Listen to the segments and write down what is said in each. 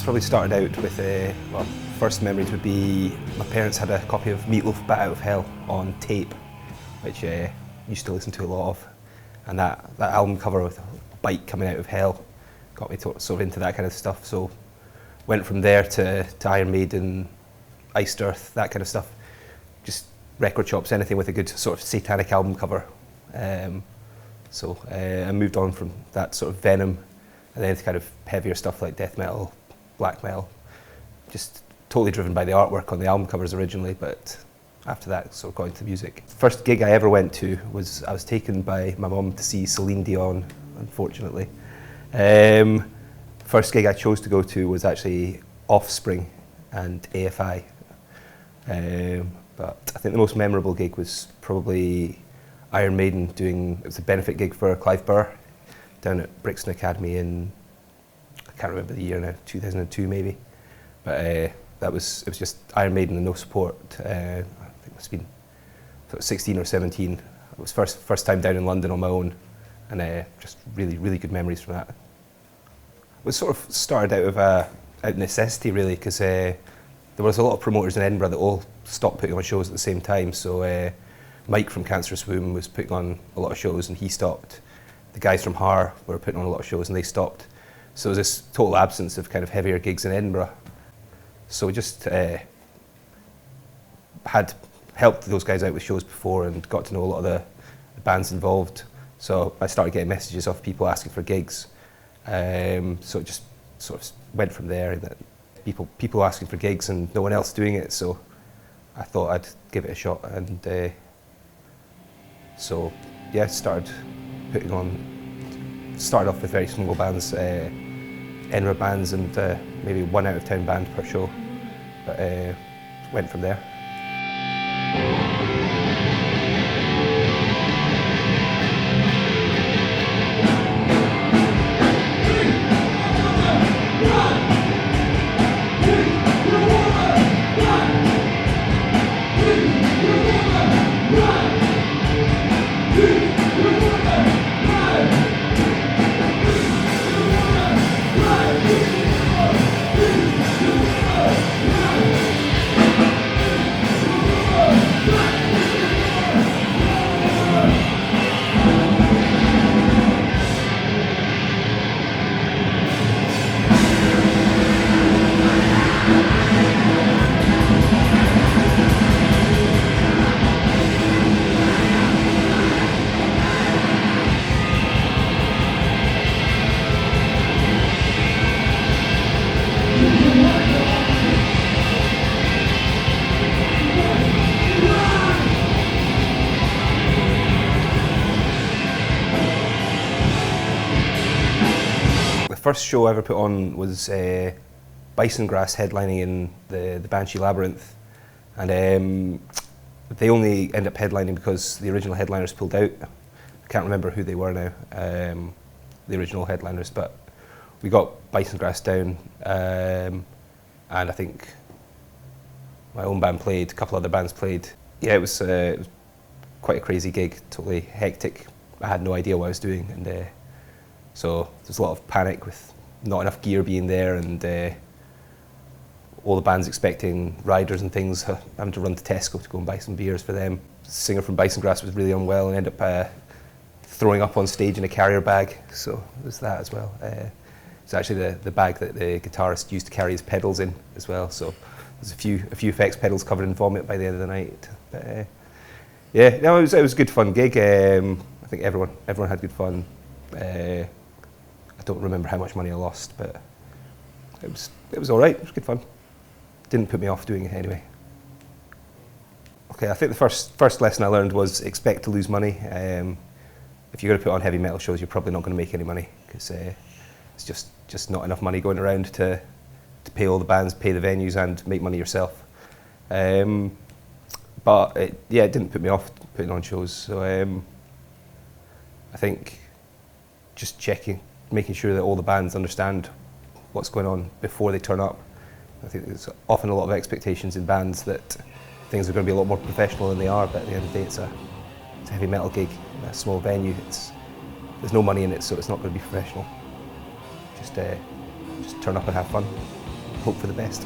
probably started out with, well, first memories would be my parents had a copy of Meatloaf Bat Out of Hell on tape, which I used to listen to a lot of. And that album cover with a bike coming out of hell got me sort of into that kind of stuff. So went from there to Iron Maiden, Iced Earth, that kind of stuff. Just record shops, anything with a good sort of satanic album cover. So I moved on from that sort of Venom and then to kind of heavier stuff like death metal, black metal. Just totally driven by the artwork on the album covers originally, but after that sort of got into music. First gig I ever went to was I was taken by my mum to see Celine Dion, unfortunately. First gig I chose to go to was actually Offspring and AFI. But I think the most memorable gig was probably Iron Maiden it was a benefit gig for Clive Burr down at Brixton Academy in, I can't remember the year now, 2002 maybe. But it was just Iron Maiden and no support. I think it must have been sort of 16 or 17. It was first time down in London on my own, and just really, really good memories from that. It was sort of started out of necessity really, because there was a lot of promoters in Edinburgh that all stopped putting on shows at the same time. So Mike from Cancerous Womb was putting on a lot of shows and he stopped. The guys from Har were putting on a lot of shows and they stopped. So there was this total absence of kind of heavier gigs in Edinburgh. So we just had helped those guys out with shows before and got to know a lot of the bands involved. So I started getting messages off people asking for gigs. So it just sort of went from there. That people asking for gigs and no one else doing it. So I thought I'd give it a shot, and so yeah, started off with very small bands, Edinburgh bands, and maybe one out of town band per show, but went from there. The first show I ever put on was Bison Grass headlining in the Banshee Labyrinth, and they only ended up headlining because the original headliners pulled out. I can't remember who they were now, the original headliners, but we got Bison Grass down, and I think my own band played, a couple other bands played. Yeah, it was quite a crazy gig, totally hectic. I had no idea what I was doing, and so there's a lot of panic with not enough gear being there, and all the bands expecting riders and things, having to run to Tesco to go and buy some beers for them. The singer from Bison Grass was really unwell and ended up throwing up on stage in a carrier bag, so there's that as well. It's actually the bag that the guitarist used to carry his pedals in as well, so there's a few effects pedals covered in vomit by the end of the night. But yeah, no, it was a good fun gig. I think everyone had good fun. I don't remember how much money I lost, but it was all right. It was good fun. Didn't put me off doing it anyway. Okay, I think the first lesson I learned was expect to lose money. If you're going to put on heavy metal shows, you're probably not going to make any money, because it's just not enough money going around to pay all the bands, pay the venues, and make money yourself. But it didn't put me off putting on shows. So I think just making sure that all the bands understand what's going on before they turn up. I think there's often a lot of expectations in bands that things are going to be a lot more professional than they are, but at the end of the day it's a heavy metal gig in a small venue. There's no money in it, so it's not going to be professional. Just turn up and have fun. hope for the best.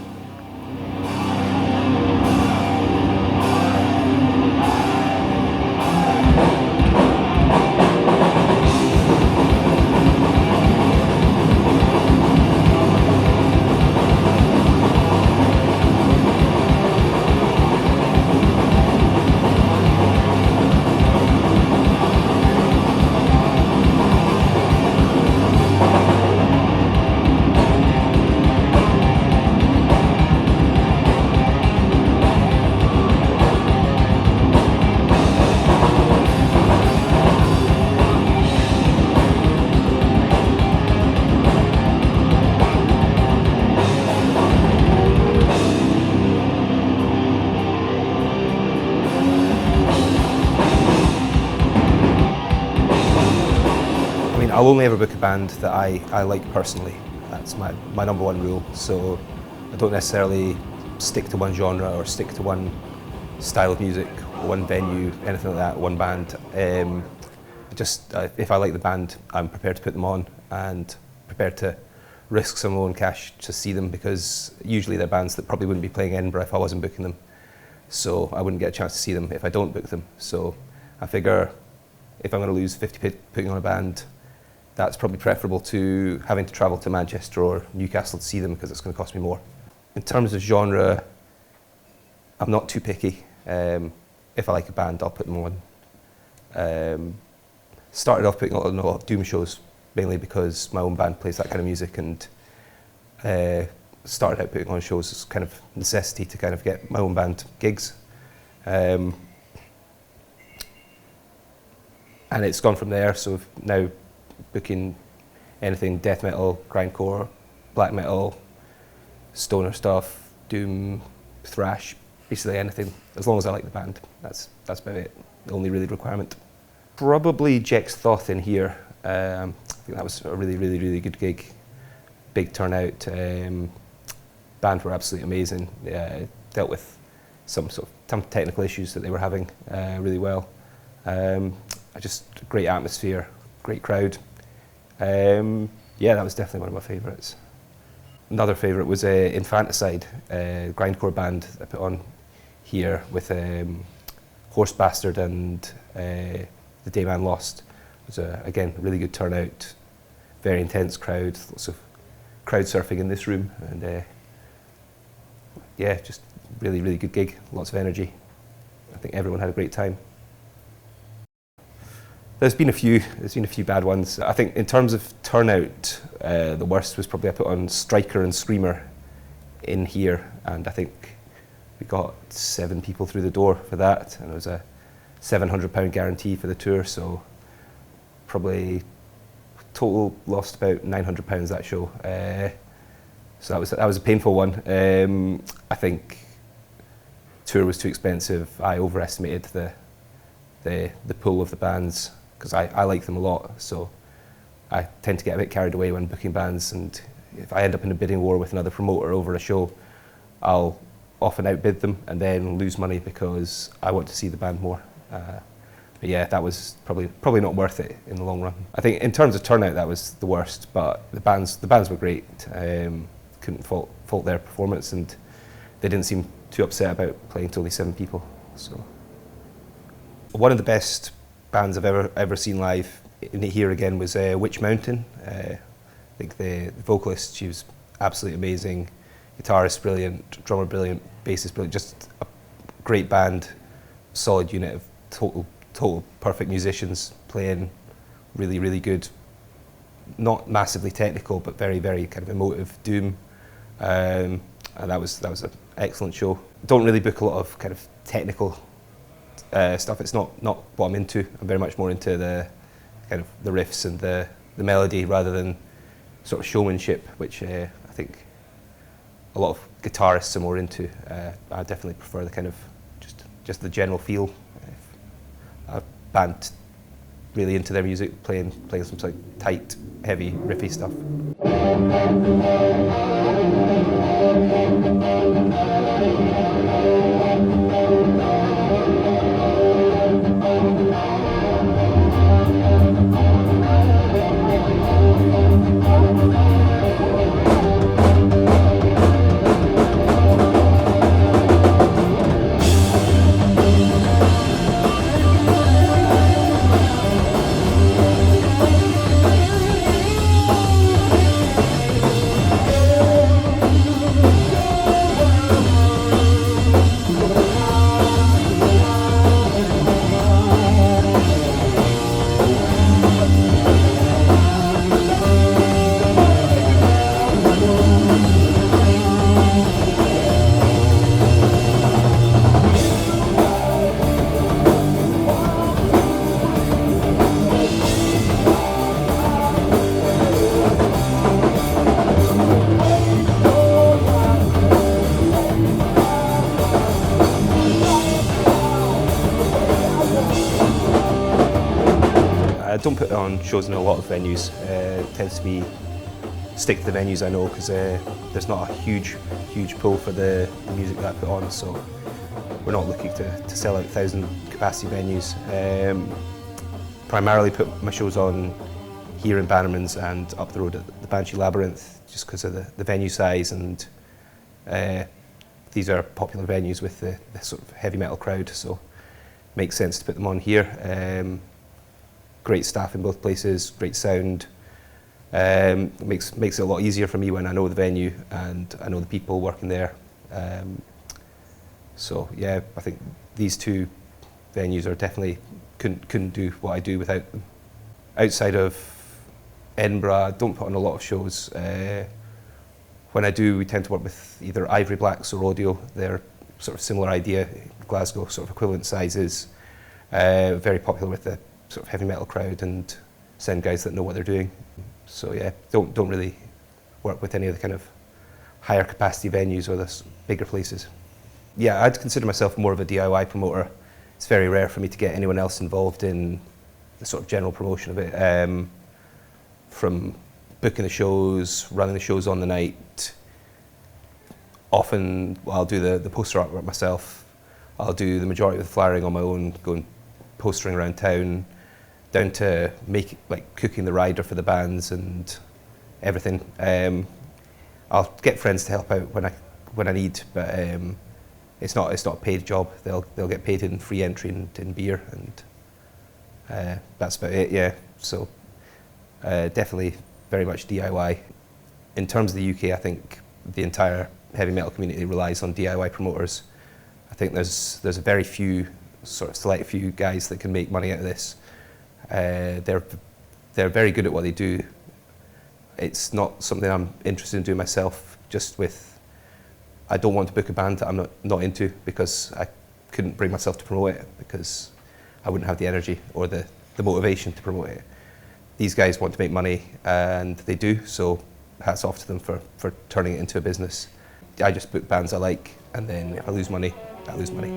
I'll only ever book a band that I like personally. That's my number one rule. So I don't necessarily stick to one genre or stick to one style of music, one venue, anything like that, one band. If I like the band, I'm prepared to put them on and prepared to risk some of my own cash to see them, because usually they're bands that probably wouldn't be playing Edinburgh if I wasn't booking them. So I wouldn't get a chance to see them if I don't book them. So I figure if I'm going to lose 50 quid putting on a band, that's probably preferable to having to travel to Manchester or Newcastle to see them, because it's going to cost me more. In terms of genre, I'm not too picky. If I like a band, I'll put them on. Started off putting on a lot of Doom shows, mainly because my own band plays that kind of music, and started out putting on shows as kind of necessity to kind of get my own band gigs. And it's gone from there, so now booking anything death metal, grindcore, black metal, stoner stuff, doom, thrash, basically anything, as long as I like the band. That's about it, the only really requirement. Probably Jack's Thoth in here. I think that was a really good gig. Big turnout. Band were absolutely amazing. Dealt with some technical issues that they were having really well. Just great atmosphere, great crowd. Yeah, that was definitely one of my favourites. Another favourite was Infanticide, a grindcore band I put on here with Horse Bastard and The Day Man Lost. It was, again, a really good turnout, very intense crowd, lots of crowd surfing in this room, and yeah, just really good gig, lots of energy. I think everyone had a great time. There's been a few bad ones. I think in terms of turnout, the worst was probably I put on Striker and Screamer in here, and I think we got 7 people through the door for that, and it was a £700 guarantee for the tour, so probably total lost about £900 that show. So that was a painful one. I think tour was too expensive. I overestimated the pull of the bands, because I like them a lot, so I tend to get a bit carried away when booking bands, and if I end up in a bidding war with another promoter over a show, I'll often outbid them and then lose money because I want to see the band more. But yeah, that was probably not worth it in the long run. I think in terms of turnout, that was the worst, but the bands were great. Couldn't fault their performance, and they didn't seem too upset about playing to only 7 people. So one of the best bands I've ever seen live in here again was Witch Mountain. I think the vocalist, she was absolutely amazing. Guitarist brilliant, drummer brilliant, bassist brilliant. Just a great band, solid unit of total perfect musicians playing really good. Not massively technical, but very kind of emotive doom. And that was an excellent show. Don't really book a lot of kind of technical stuff. It's not what I'm into. I'm very much more into the kind of the riffs and the melody rather than sort of showmanship, which I think a lot of guitarists are more into. I definitely prefer the kind of just the general feel. A band really into their music, playing some sort of tight, heavy, riffy stuff. don't put on shows in a lot of venues. It tends to be stick to the venues I know, because there's not a huge pull for the music that I put on, so we're not looking to sell out 1,000 capacity venues. Primarily put my shows on here in Bannerman's and up the road at the Banshee Labyrinth, just because of the venue size, and these are popular venues with the sort of heavy metal crowd, so it makes sense to put them on here. Great staff in both places, great sound. It makes it a lot easier for me when I know the venue and I know the people working there. So yeah, I think these two venues are definitely couldn't do what I do without them. Outside of Edinburgh, I don't put on a lot of shows. When I do, we tend to work with either Ivory Blacks or Audio. They're sort of similar idea, Glasgow sort of equivalent sizes. Very popular with the sort of heavy metal crowd and send guys that know what they're doing. So yeah, don't really work with any of the kind of higher capacity venues or the bigger places. Yeah, I'd consider myself more of a DIY promoter. It's very rare for me to get anyone else involved in the sort of general promotion of it. From booking the shows, running the shows on the night. Often I'll do the poster artwork myself. I'll do the majority of the flyering on my own, going postering around town, down to cooking the rider for the bands and everything. I'll get friends to help out when I need, but it's not a paid job. They'll get paid in free entry and in beer, and that's about it. Yeah, so definitely very much DIY. In terms of the UK, I think the entire heavy metal community relies on DIY promoters. I think there's a very few, sort of select few guys that can make money out of this. They're very good at what they do. It's not something I'm interested in doing myself, I don't want to book a band that I'm not into, because I couldn't bring myself to promote it, because I wouldn't have the energy or the motivation to promote it. These guys want to make money, and they do, so hats off to them for turning it into a business. I just book bands I like, and then if I lose money, I lose money.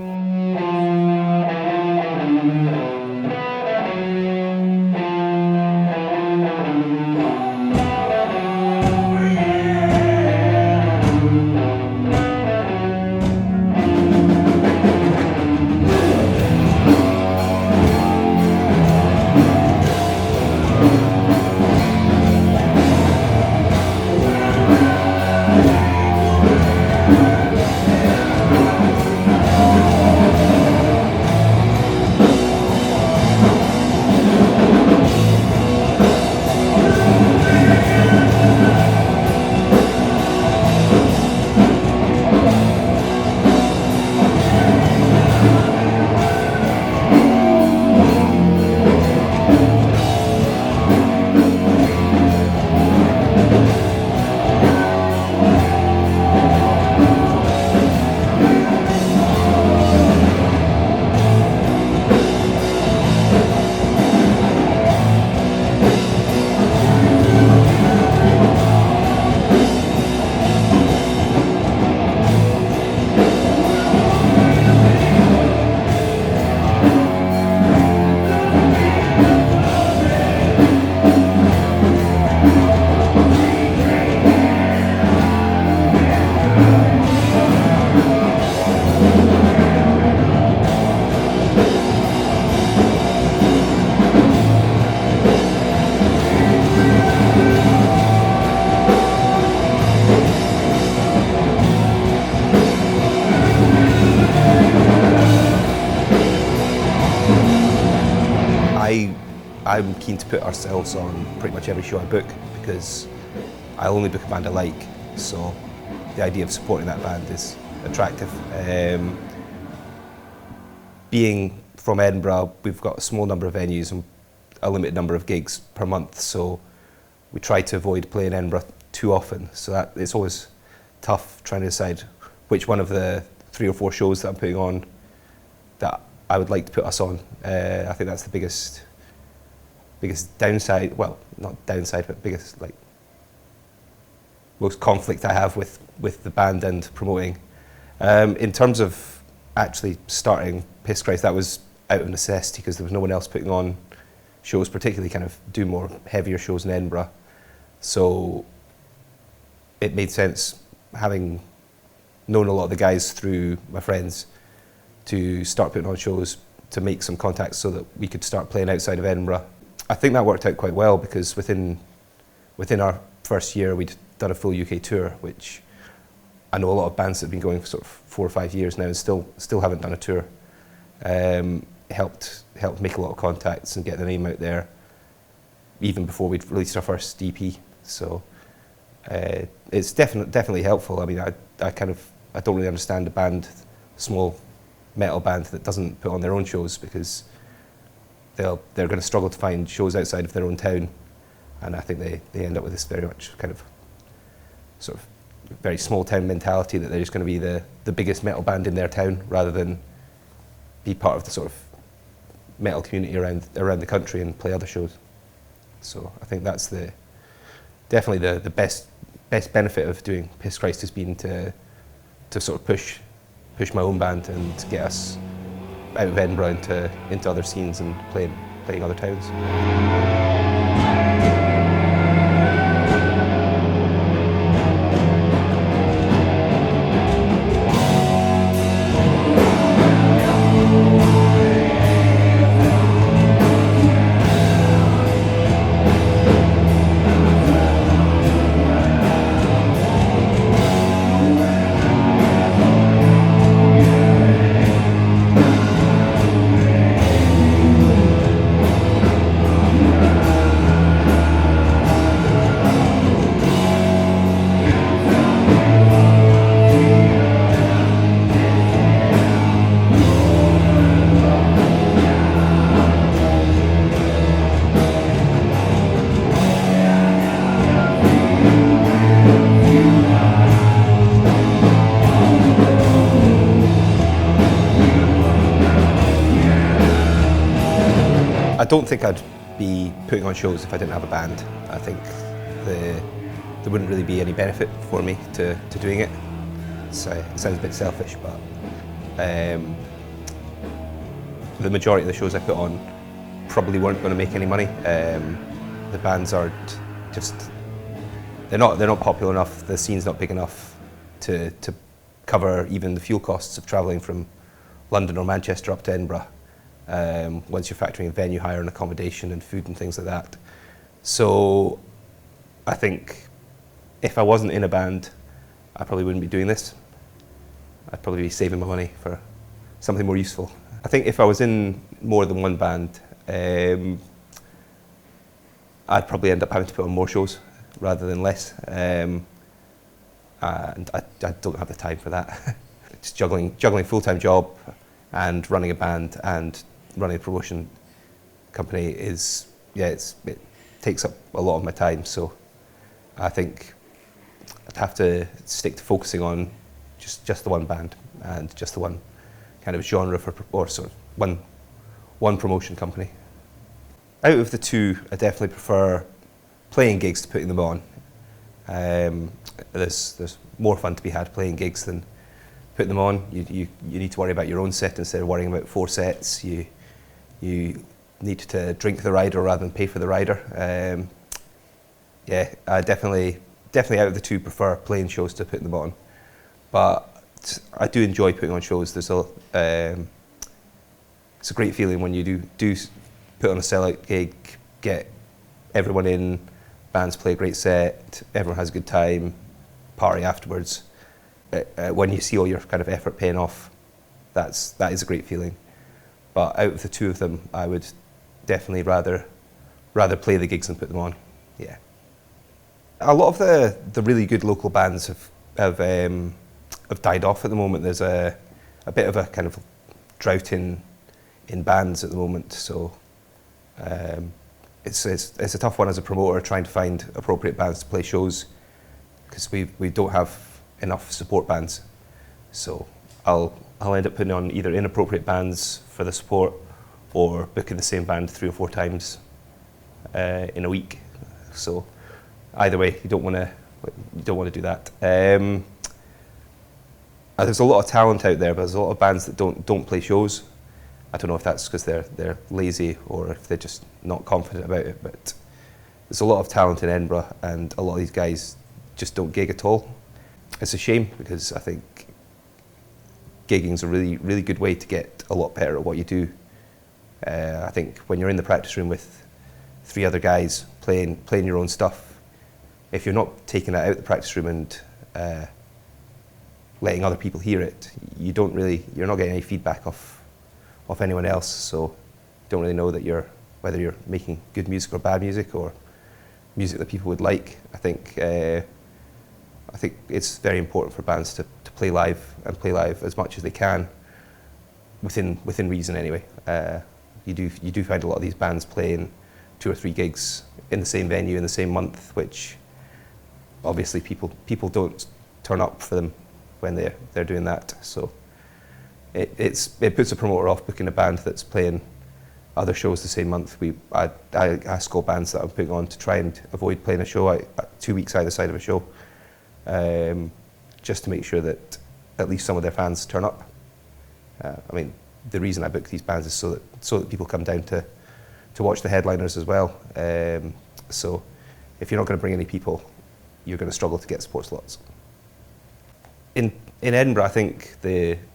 I'm keen to put ourselves on pretty much every show I book, because I only book a band I like, so the idea of supporting that band is attractive. Being from Edinburgh, we've got a small number of venues and a limited number of gigs per month, so we try to avoid playing Edinburgh too often, so that it's always tough trying to decide which one of the 3 or 4 shows that I'm putting on that I would like to put us on. I think that's the biggest downside, well, not downside, but biggest, most conflict I have with the band and promoting. In terms of actually starting Piss Christ, that was out of necessity, because there was no one else putting on shows, particularly kind of do more heavier shows in Edinburgh. So it made sense, having known a lot of the guys through my friends, to start putting on shows, to make some contacts so that we could start playing outside of Edinburgh. I think that worked out quite well, because within our first year we'd done a full UK tour, which I know a lot of bands that have been going for sort of 4 or 5 years now and still haven't done a tour. Helped make a lot of contacts and get the name out there even before we'd released our first EP. So it's definitely helpful. I mean, I don't really understand a small metal band that doesn't put on their own shows, because they're going to struggle to find shows outside of their own town, and I think they end up with this very much kind of sort of very small town mentality, that they're just going to be the biggest metal band in their town, rather than be part of the sort of metal community around the country and play other shows. So I think that's definitely the best benefit of doing Piss Christ, has been to sort of push my own band and get us out of Edinburgh into other scenes and playing other towns. I don't think I'd be putting on shows if I didn't have a band. I think there wouldn't really be any benefit for me to doing it. So it sounds a bit selfish, but the majority of the shows I put on probably weren't going to make any money. The bands aren't they're not popular enough. The scene's not big enough to cover even the fuel costs of travelling from London or Manchester up to Edinburgh. Once you're factoring in venue hire and accommodation and food and things like that. So I think if I wasn't in a band, I probably wouldn't be doing this. I'd probably be saving my money for something more useful. I think if I was in more than one band, I'd probably end up having to put on more shows rather than less. And I don't have the time for that. Just juggling a full-time job and running a band and running a promotion company it takes up a lot of my time. So I think I'd have to stick to focusing on just the one band and just the one kind of genre or sort of one promotion company. Out of the two, I definitely prefer playing gigs to putting them on. There's more fun to be had playing gigs than putting them on. You need to worry about your own set instead of worrying about 4 sets. You need to drink the rider rather than pay for the rider. I definitely out of the two prefer playing shows to putting them on. But I do enjoy putting on shows. It's a great feeling when you do put on a sellout gig, get everyone in, bands play a great set, everyone has a good time, party afterwards. When you see all your kind of effort paying off, that is a great feeling. But out of the two of them, I would definitely rather play the gigs than put them on. Yeah. A lot of the really good local bands have died off at the moment. There's a bit of a kind of drought in bands at the moment. So it's a tough one as a promoter, trying to find appropriate bands to play shows, because we don't have enough support bands. So I'll end up putting on either inappropriate bands for the support, or booking the same band 3 or 4 times in a week. So either way, you don't want to do that. There's a lot of talent out there, but there's a lot of bands that don't play shows, I don't know if that's because they're lazy or if they're just not confident about it, but there's a lot of talent in Edinburgh and a lot of these guys just don't gig at all. It's a shame because I think gigging is a really, really good way to get a lot better at what you do. I think when you're in the practice room with 3 other guys playing your own stuff, if you're not taking that out the practice room and letting other people hear it, you're not getting any feedback off anyone else, so you don't really know that whether you're making good music or bad music or music that people would like. I think it's very important for bands to play live and play live as much as they can, within reason anyway. You do find a lot of these bands playing 2 or 3 gigs in the same venue in the same month, which obviously people don't turn up for them when they're doing that. So it puts a promoter off booking a band that's playing other shows the same month. I ask all bands that I'm putting on to try and avoid playing a show 2 weeks either side of a show, just to make sure that at least some of their fans turn up. I mean, the reason I book these bands is so that people come down to watch the headliners as well. So if you're not going to bring any people, you're going to struggle to get support slots. In Edinburgh, I think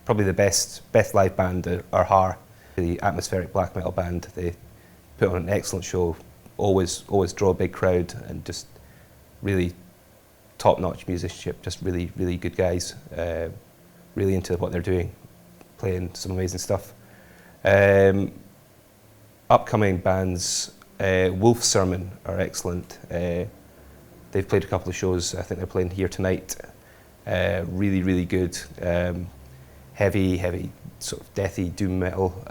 probably the best live band are Har, the atmospheric black metal band. They put on an excellent show, always draw a big crowd, and just really top-notch musicianship. Just really, really good guys, really into what they're doing, playing some amazing stuff. Upcoming bands, Wolf Sermon are excellent. They've played a couple of shows. I think they're playing here tonight. Really, really good. Heavy, sort of deathy doom metal.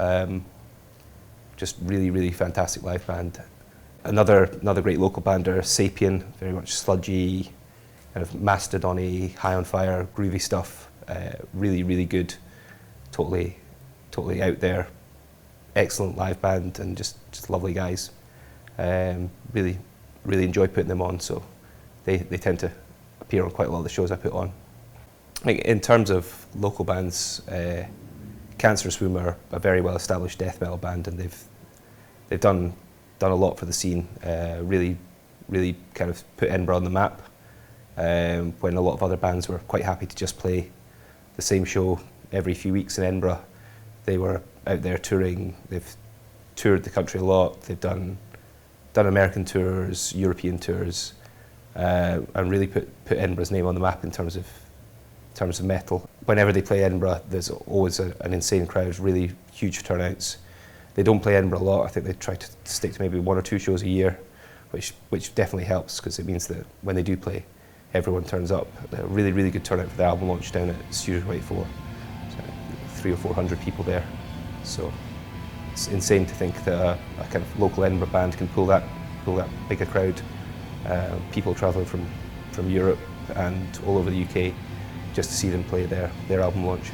Just really, really fantastic live band. Another great local band are Sapien, very much sludgy, kind of mastodon-y, high on fire, groovy stuff. Really, really good. Totally out there. Excellent live band and just lovely guys. Really enjoy putting them on, so they tend to appear on quite a lot of the shows I put on. Like, in terms of local bands, Cancerous Womb are a very well established death metal band, and they've done a lot for the scene. Really kind of put Edinburgh on the map, when a lot of other bands were quite happy to just play the same show every few weeks in Edinburgh. They were out there touring. They've toured the country a lot. They've done American tours, European tours, and really put Edinburgh's name on the map in terms of metal. Whenever they play Edinburgh, there's always an insane crowd, really huge turnouts. They don't play Edinburgh a lot. I think they try to stick to maybe 1 or 2 shows a year, which definitely helps, because it means that when they do play, everyone turns up. A really, really good turnout for the album launch down at Studio 24. So 300 or 400 people there. So it's insane to think that a kind of local Edinburgh band can pull that big a crowd. People travelling from Europe and all over the UK just to see them play their album launch.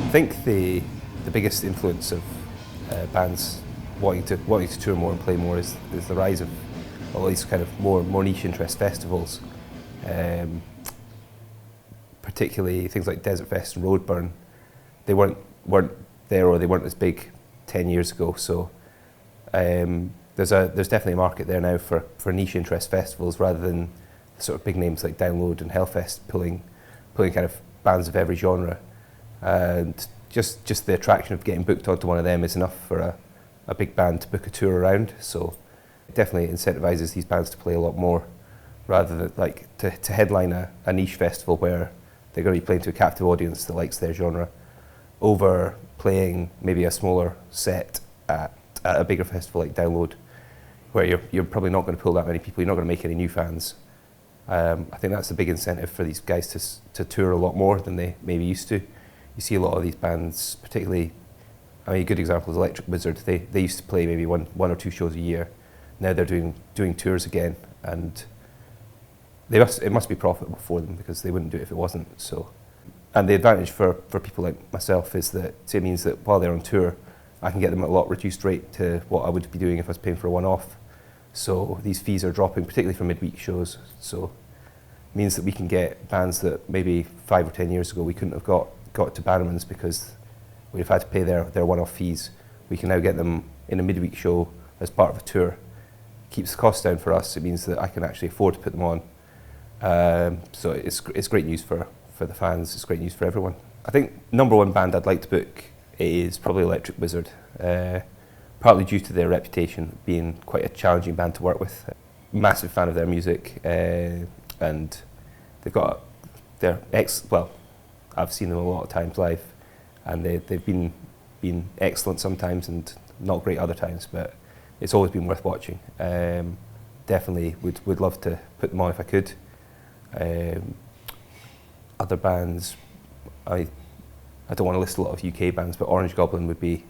I think the biggest influence of bands wanting to tour more and play more is the rise of all these kind of more niche interest festivals, particularly things like Desert Fest and Roadburn. They weren't there, or they weren't as big 10 years ago. So there's definitely a market there now for niche interest festivals, rather than the sort of big names like Download and Hellfest pulling kind of bands of every genre. And just the attraction of getting booked onto one of them is enough for a big band to book a tour around. So It definitely incentivises these bands to play a lot more, rather than like to headline a niche festival where they're going to be playing to a captive audience that likes their genre, over playing maybe a smaller set at a bigger festival like Download, where you're probably not going to pull that many people, you're not going to make any new fans. I think that's the big incentive for these guys to tour a lot more than they maybe used to. You see a lot of these bands, particularly, I mean, a good example is Electric Wizard. They used to play maybe one or two shows a year. Now they're doing tours again, and it must be profitable for them, because they wouldn't do it if it wasn't. So, and the advantage for people like myself is that it means that while they're on tour, I can get them at a lot reduced rate to what I would be doing if I was paying for a one-off. So these fees are dropping, particularly for midweek shows. So it means that we can get bands that maybe 5 or 10 years ago we couldn't have got to Bannerman's because we'd have had to pay their one-off fees. We can now get them in a midweek show as part of a tour. Keeps the cost down for us. It means that I can actually afford to put them on. So it's great news for the fans. It's great news for everyone. I think number one band I'd like to book is probably Electric Wizard. Partly due to their reputation being quite a challenging band to work with. Massive fan of their music, and they've got well, I've seen them a lot of times live, and they've been excellent sometimes and not great other times, but it's always been worth watching. Definitely would love to put them on if I could. Other bands, I don't want to list a lot of UK bands, but Orange Goblin would be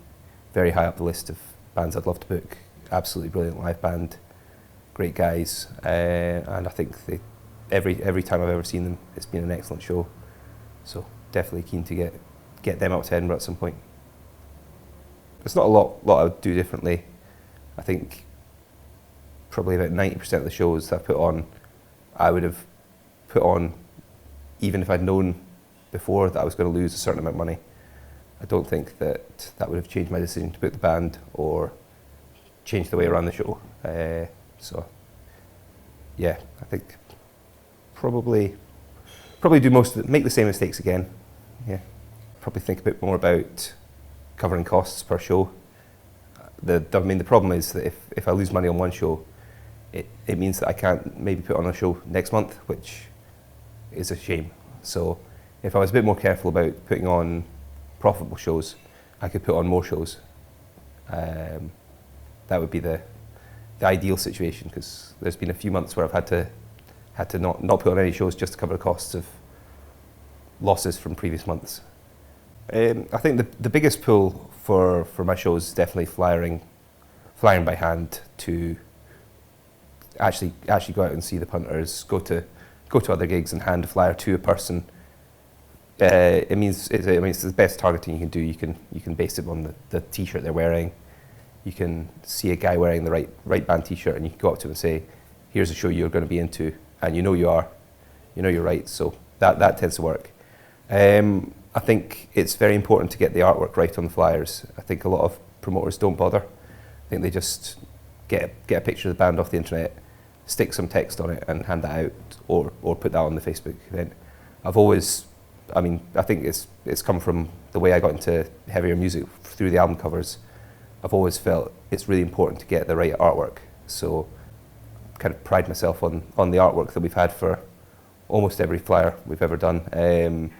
very high up the list of bands I'd love to book. Absolutely brilliant live band, great guys, and I think every time I've ever seen them, it's been an excellent show. So definitely keen to get them out to Edinburgh at some point. There's not a lot I would do differently. I think probably about 90% of the shows that I've put on, I would have put on even if I'd known before that I was going to lose a certain amount of money. I don't think that would have changed my decision to book the band or changed the way I ran the show. So, yeah, I think probably do most of it, make the same mistakes again. Yeah, probably think a bit more about covering costs per show. The problem is that if I lose money on one show, it means that I can't maybe put on a show next month, which is a shame. So if I was a bit more careful about putting on profitable shows, I could put on more shows. That would be the ideal situation, because there's been a few months where I've had to not put on any shows just to cover the costs of losses from previous months. I think the biggest pull for my shows is definitely flyering by hand, to actually go out and see the punters, go to other gigs and hand a flyer to a person. It means it's the best targeting you can do. You can base it on the t-shirt they're wearing. You can see a guy wearing the right band t-shirt, and you can go up to him and say, "Here's a show you're going to be into," and you know you're right. So that tends to work. I think it's very important to get the artwork right on the flyers. I think a lot of promoters don't bother. I think they just get a picture of the band off the internet, stick some text on it, and hand that out, or put that on the Facebook event. I think it's come from the way I got into heavier music through the album covers. I've always felt it's really important to get the right artwork. So I kind of pride myself on the artwork that we've had for almost every flyer we've ever done.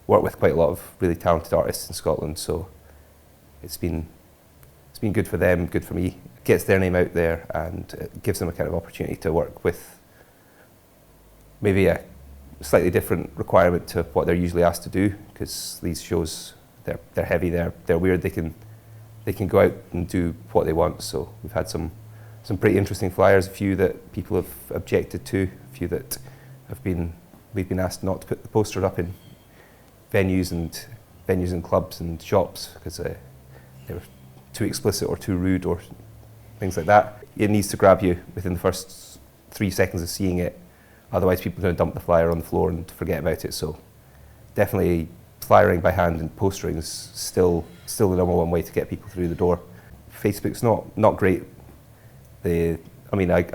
Worked with quite a lot of really talented artists in Scotland, so it's been good for them, good for me. It gets their name out there, and it gives them a kind of opportunity to work with maybe a slightly different requirement to what they're usually asked to do, because these shows, they're heavy, they're weird. They can go out and do what they want. So we've had some pretty interesting flyers, a few that people have objected to, a few that we've been asked not to put the posters up in venues and clubs and shops because they were too explicit or too rude or things like that. It needs to grab you within the first 3 seconds of seeing it. Otherwise, people are going to dump the flyer on the floor and forget about it. So definitely flyering by hand and postering is still the number one way to get people through the door. Facebook's not great. I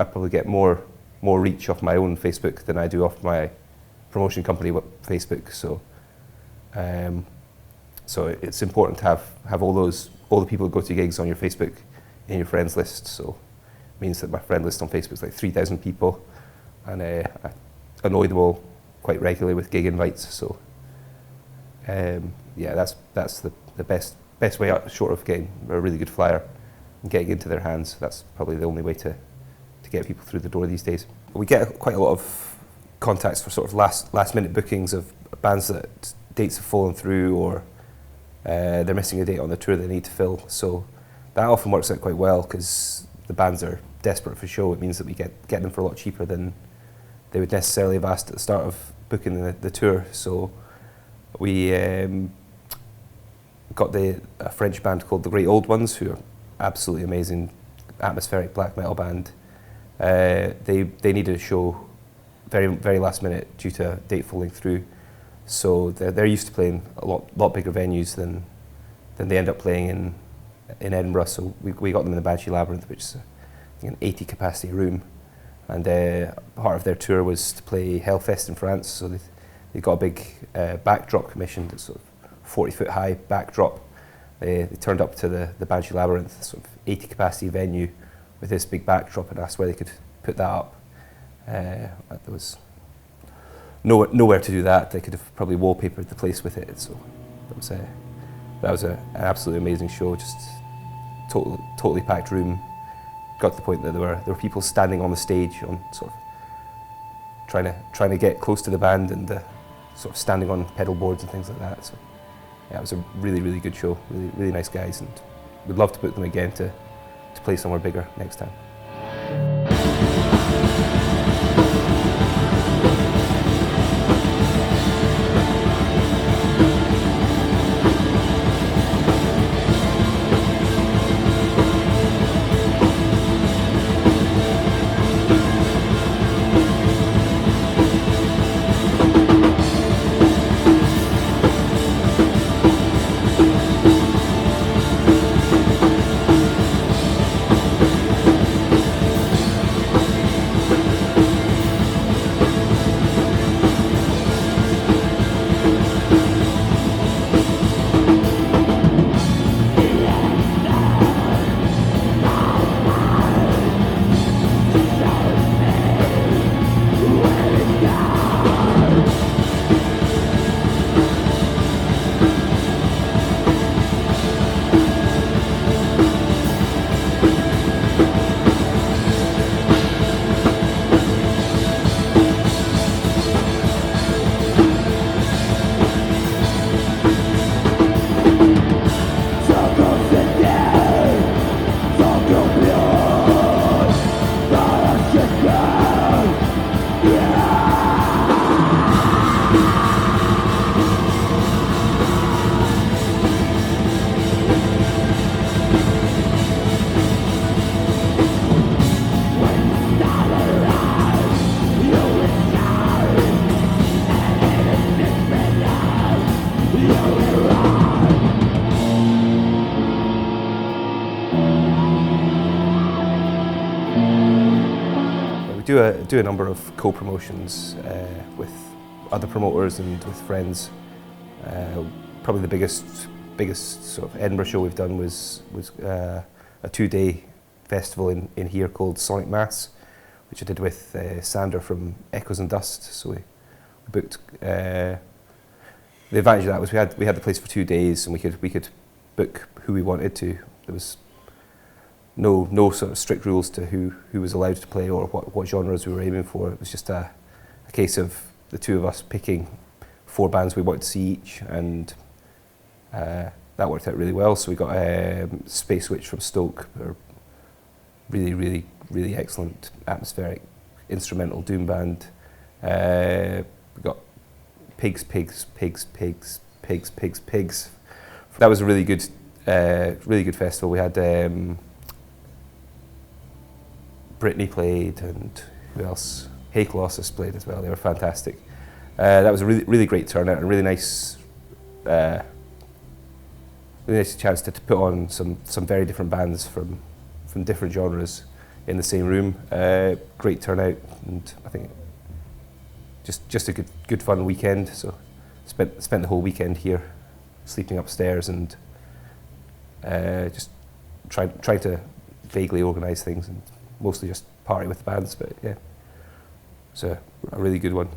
probably get more reach off my own Facebook than I do off my promotion company Facebook. So it's important to have all the people who go to gigs on your Facebook in your friends list. So means that my friend list on Facebook is like 3,000 people, and I annoy them all quite regularly with gig invites. So yeah, that's the best way out, short of getting a really good flyer and getting into their hands. That's probably the only way to get people through the door these days. We get quite a lot of contacts for sort of last minute bookings of bands that dates have fallen through, or they're missing a date on the tour they need to fill. So that often works out quite well because the bands are desperate for a show. It means that we get them for a lot cheaper than they would necessarily have asked at the start of booking the tour. So we got a French band called The Great Old Ones, who are absolutely amazing, atmospheric black metal band. They needed a show very, very last minute due to a date falling through. So they're used to playing a lot bigger venues than they end up playing in Edinburgh. So we got them in the Banshee Labyrinth, which is I think an 80 capacity room. And part of their tour was to play Hellfest in France. So they got a big backdrop commissioned, sort of 40-foot high backdrop. They turned up to the Banshee Labyrinth, sort of 80 capacity venue, with this big backdrop, and asked where they could put that up. There was nowhere to do that. They could have probably wallpapered the place with it. So that was an absolutely amazing show. Just totally packed room. Got to the point that there were people standing on the stage, on sort of trying to get close to the band, and sort of standing on pedal boards and things like that. So yeah, it was a really, really good show. Really, really nice guys, and we'd love to book them again to play somewhere bigger next time. Do a number of co-promotions with other promoters and with friends. Probably the biggest sort of Edinburgh show we've done was a 2-day festival in here called Sonic Mass, which I did with Sander from Echoes and Dust. So we booked. The advantage of that was we had the place for 2 days, and we could book who we wanted to. There was no sort of strict rules to who was allowed to play or what genres we were aiming for. It was just a case of the two of us picking 4 bands we wanted to see each, and that worked out really well. So we got Space Witch from Stoke. They're really, really, really excellent atmospheric instrumental doom band. We got Pigs. That was a really good festival. We had Brittany played, and who else? Hey Colossus played as well. They were fantastic. That was a really, really great turnout, and a really nice chance to put on some very different bands from different genres in the same room. Great turnout, and I think just a good fun weekend. So spent the whole weekend here, sleeping upstairs, and just trying to vaguely organise things and mostly just party with the bands, but yeah, it's a really good one.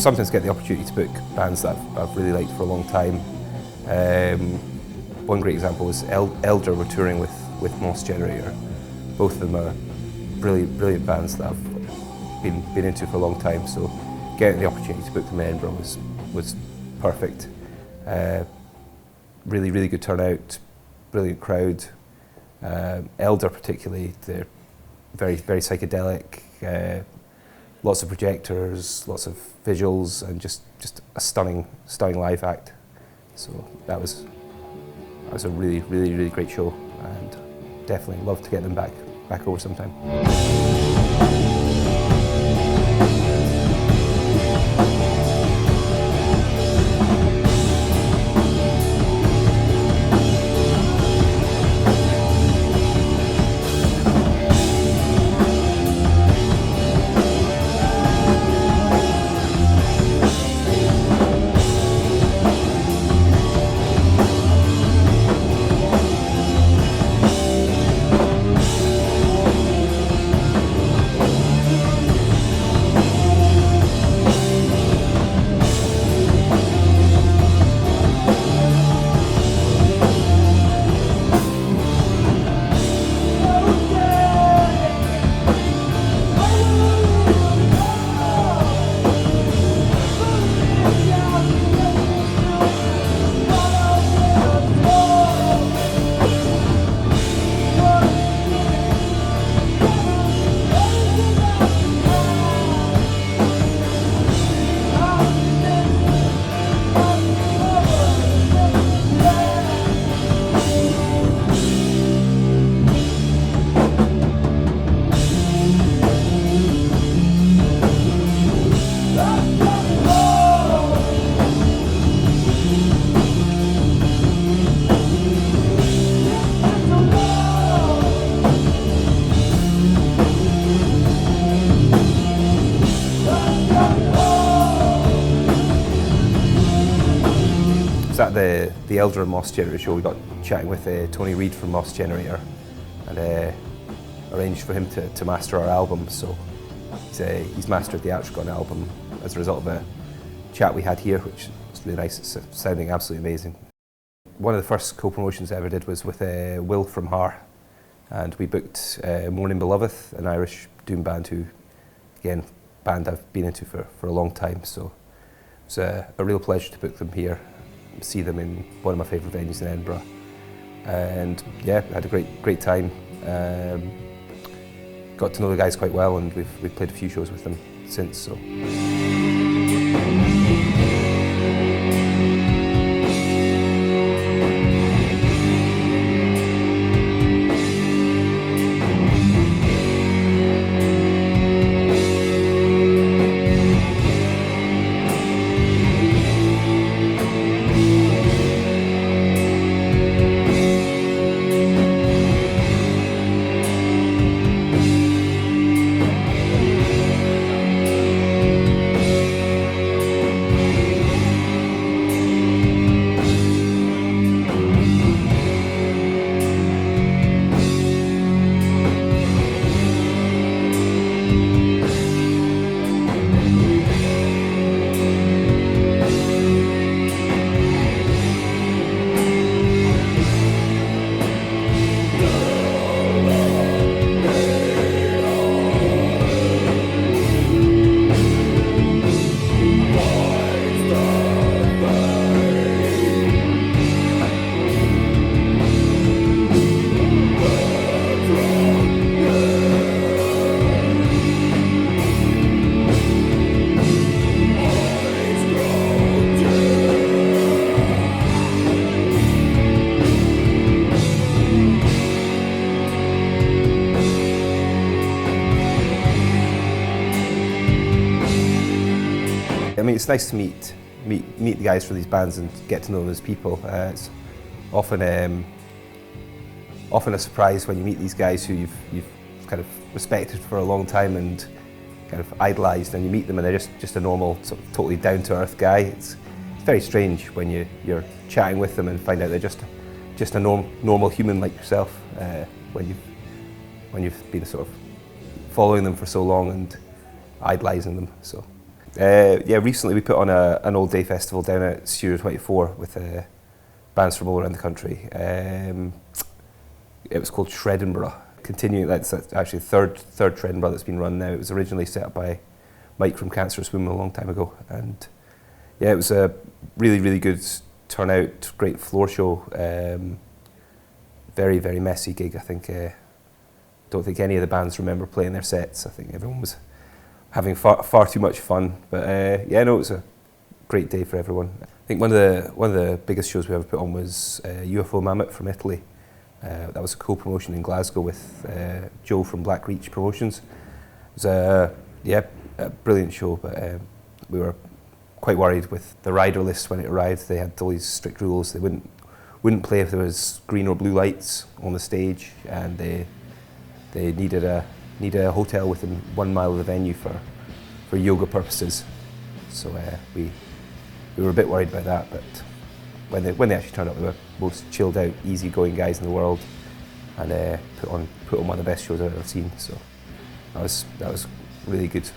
Sometimes get the opportunity to book bands that I've really liked for a long time. One great example is Elder were touring with Moss Generator. Both of them are brilliant bands that I've been into for a long time, so getting the opportunity to book them in Edinburgh was perfect. Really good turnout, brilliant crowd. Elder particularly, they're very psychedelic. Lots of projectors, lots of visuals, and just a stunning live act. So that was a really great show, and definitely love to get them back over sometime. At the Elder and Moss Generator show, we got chatting with Tony Reid from Moss Generator, and arranged for him to master our album. So he's mastered the Atricon album as a result of a chat we had here, which was really nice. It's sounding absolutely amazing. One of the first co-promotions I ever did was with Will from Har, and we booked Morning Beloveth, an Irish doom band who, again, band I've been into for a long time. So it's a real pleasure to book them here, see them in one of my favourite venues in Edinburgh, and yeah, I had a great time. Got to know the guys quite well, and we've played a few shows with them since. So. I mean, it's nice to meet the guys for these bands and get to know them as people. It's often a surprise when you meet these guys who you've kind of respected for a long time and kind of idolised, and you meet them and they're just a normal, sort of totally down-to-earth guy. It's very strange when you're chatting with them and find out they're just a normal human like yourself, when you've been sort of following them for so long and idolising them. So yeah, recently we put on an all day festival down at Studio 24 with bands from all around the country. It was called Edinburgh. Continuing, that's actually the third Edinburgh that's been run now. It was originally set up by Mike from Cancerous Womb a long time ago, and yeah, it was a really good turnout, great floor show. Very messy gig. I think don't think any of the bands remember playing their sets. I think everyone was having far too much fun. But yeah, no, it was a great day for everyone. I think one of the biggest shows we ever put on was UFO Mammoth from Italy. That was a co-promotion in Glasgow with Joe from Black Reach Promotions. It was a brilliant show, but we were quite worried with the rider list when it arrived. They had all these strict rules. They wouldn't play if there was green or blue lights on the stage, and they needed a hotel within 1 mile of the venue for yoga purposes. So we were a bit worried about that, but when they actually turned up, they were most chilled out, easygoing guys in the world, and put on one of the best shows I've ever seen. So that was really good.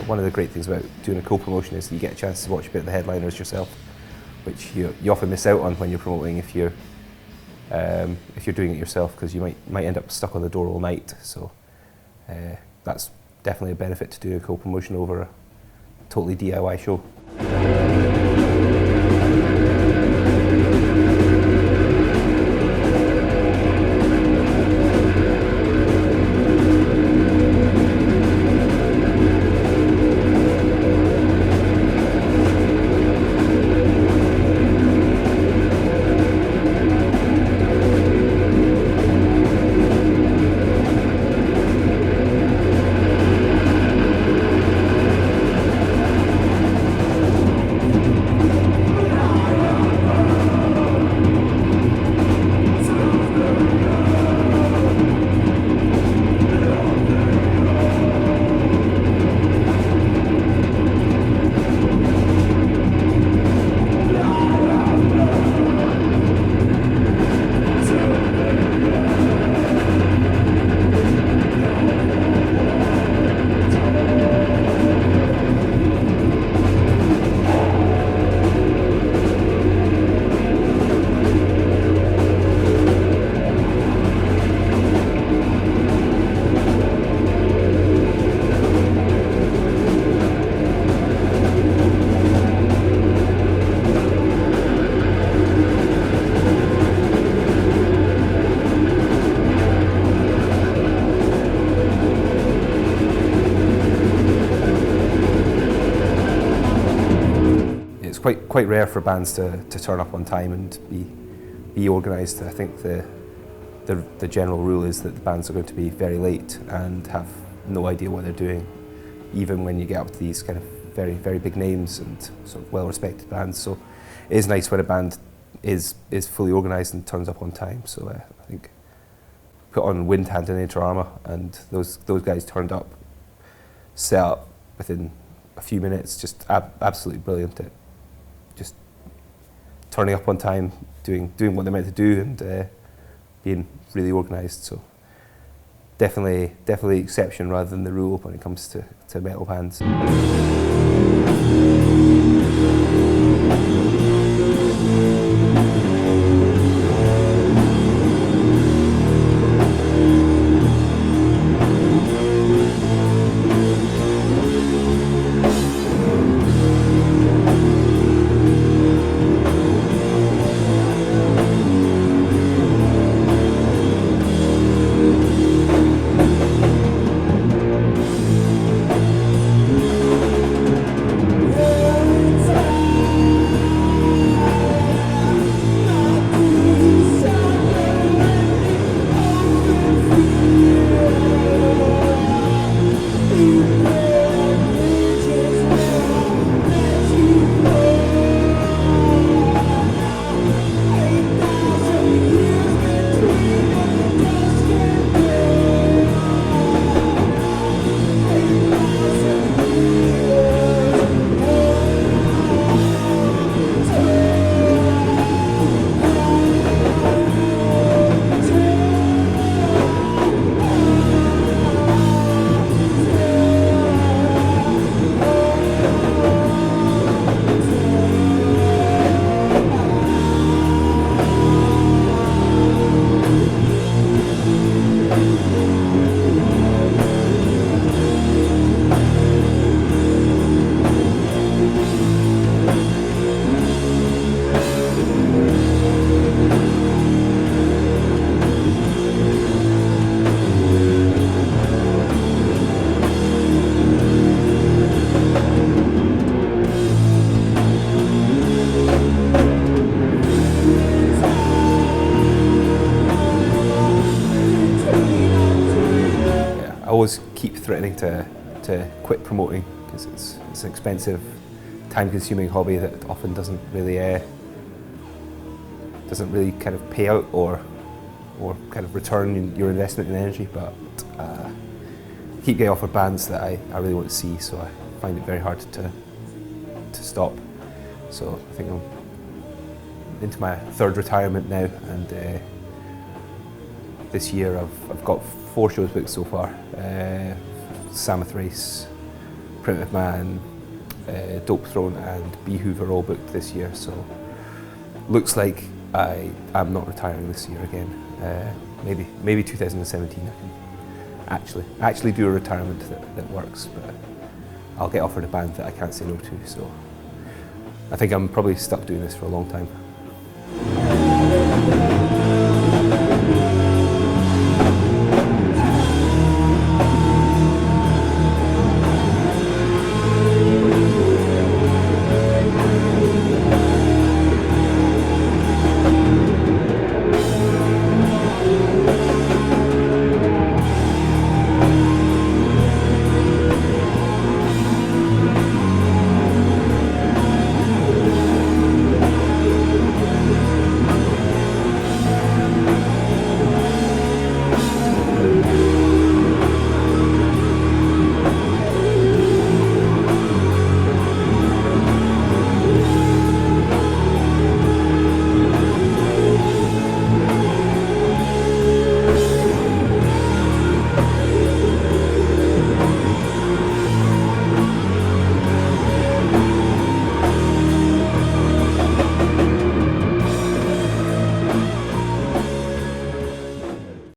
One of the great things about doing a co-promotion is that you get a chance to watch a bit of the headliners yourself, which you often miss out on when you're promoting if you're doing it yourself, because you might end up stuck on the door all night. So that's definitely a benefit to doing a co-promotion over a totally DIY show. It's quite rare for bands to turn up on time and be organised. I think the general rule is that the bands are going to be very late and have no idea what they're doing, even when you get up to these kind of very, very big names and sort of well-respected bands. So it is nice when a band is fully organised and turns up on time. So I think put on Windhand and Inter Arma, and those guys turned up, set up within a few minutes, just absolutely brilliant at just turning up on time, doing what they're meant to do, and being really organised. So definitely exception rather than the rule when it comes to metal bands. I always keep threatening to quit promoting because it's an expensive, time-consuming hobby that often doesn't really kind of pay out or kind of return your investment in energy. But I keep getting offered bands that I really want to see, so I find it very hard to stop. So I think I'm into my third retirement now, and this year I've got 4 shows booked so far. Samoth Race, Primitive Man, Dope Throne and Bee Hoover all booked this year, so looks like I am not retiring this year again. Maybe 2017 I can actually do a retirement that works, but I'll get offered a band that I can't say no to, so I think I'm probably stuck doing this for a long time.